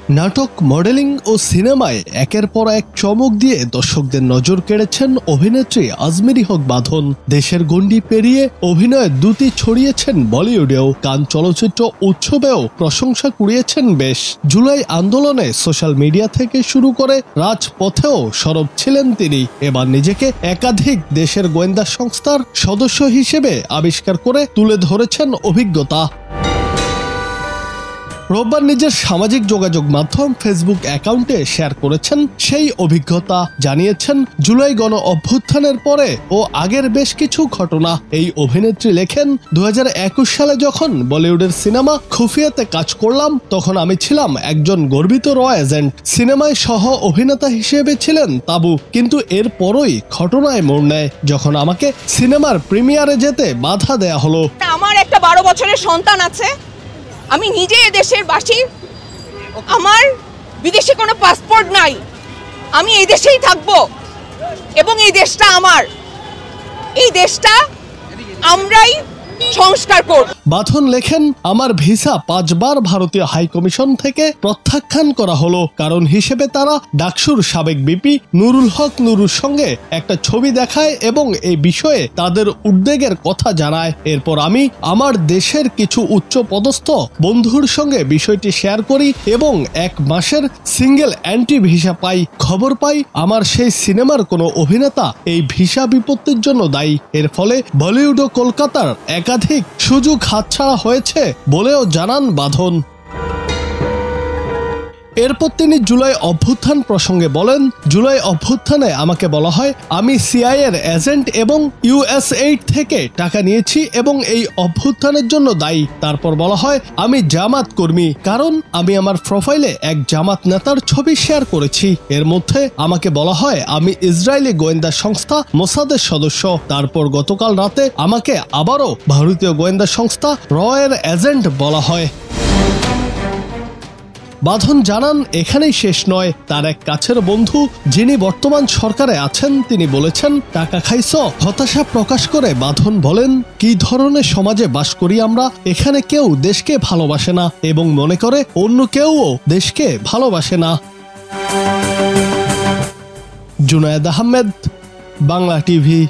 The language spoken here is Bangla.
নাটক, মডেলিং ও সিনেমায় একের পর এক চমক দিয়ে দর্শকদের নজর কেড়েছেন অভিনেত্রী আজমেরী হক বাঁধন। দেশের গণ্ডি পেরিয়ে অভিনয়ের দ্যুতি ছড়িয়েছেন বলিউডেও, কান চলচ্চিত্র উৎসবেও প্রশংসা কুড়িয়েছেন বেশ। জুলাই আন্দোলনে সোশ্যাল মিডিয়া থেকে শুরু করে রাজপথেও সরব ছিলেন তিনি। এবার নিজেকে একাধিক দেশের গোয়েন্দা সংস্থার সদস্য হিসেবে আবিষ্কার করে তুলে ধরেছেন অভিজ্ঞতা। রোববার নিজের সামাজিক যোগাযোগ মাধ্যম ফেসবুক অ্যাকাউন্টে শেয়ার করেছেন সেই অভিজ্ঞতা। জানিয়েছেন জুলাই গণ অভ্যুত্থানের পরে ও আগের বেশ কিছু ঘটনা। এই অভিনেত্রী লেখেন, 2021 সালে যখন বলিউডের সিনেমা খুফিয়াতে কাজ করলাম, তখন আমি ছিলাম একজন গর্বিত র এজেন্ট। সিনেমায় সহ অভিনেতা হিসেবে ছিলেন তাবু, কিন্তু এর পরই ঘটনায় মোড় নেয় যখন আমাকে সিনেমার প্রিমিয়ারে যেতে বাধা দেয়া হলো। আমার একটা 12 বছরের সন্তান আছে, আমি নিজে দেশের বাসী, আমার বিদেশে কোনো পাসপোর্ট নাই, আমি এই দেশেই থাকবো এবং এই দেশটা আমার, এই দেশটা আমরাই সংস্কার করব। বাঁধন লেখেন, আমার ভিসা 5 বার ভারতীয় হাই কমিশন থেকে প্রত্যাখ্যান করা হলো। কারণ হিসেবে তারা ডাকসুর সাবেক বিপি নুরুল হক নুরুর সঙ্গে একটা ছবি দেখায় এবং এই বিষয়ে তাদের উদ্বেগের কথা জানায়। এরপর আমি আমার দেশের কিছু উচ্চ পদস্থ বন্ধুর সঙ্গে বিষয়টি শেয়ার করি এবং 1 মাসের সিঙ্গেল অ্যান্টি ভিসা পাই। খবর পাই আমার সেই সিনেমার কোনো অভিনেতা এই ভিসা বিপত্তির জন্য দায়ী। এর ফলে বলিউড ও কলকাতার একাধিক সুযোগ হাতছাড়া হয়েছে বলেও জানান বাঁধন। এরপর তিনি জুলাই অভ্যুত্থান প্রসঙ্গে বলেন, জুলাই অভ্যুত্থানে আমাকে বলা হয় আমি সিআইএর এজেন্ট এবং USAID থেকে টাকা নিয়েছি এবং এই অভ্যুত্থানের জন্য দায়ী। তারপর বলা হয় আমি জামাত কর্মী, কারণ আমি আমার প্রোফাইলে এক জামাত নেতার ছবি শেয়ার করেছি। এর মধ্যে আমাকে বলা হয় আমি ইসরায়েলি গোয়েন্দা সংস্থা মোসাদের সদস্য। তারপর গতকাল রাতে আমাকে আবারও ভারতীয় গোয়েন্দা সংস্থা র এর এজেন্ট বলা হয়। বাঁধন জানান, এখানেই শেষ নয়। তার এক কাছের বন্ধু যিনি বর্তমান সরকারে আছেন, তিনি বলেছেন টাকা খাইছ। হতাশা প্রকাশ করে বাঁধন বলেন, কি ধরনের সমাজে বাস করি আমরা, এখানে কেউ দেশকে ভালোবাসে না এবং মনে করে অন্য কেউও দেশকে ভালোবাসে না। জুনায়েদ আহমেদ, বাংলা টিভি।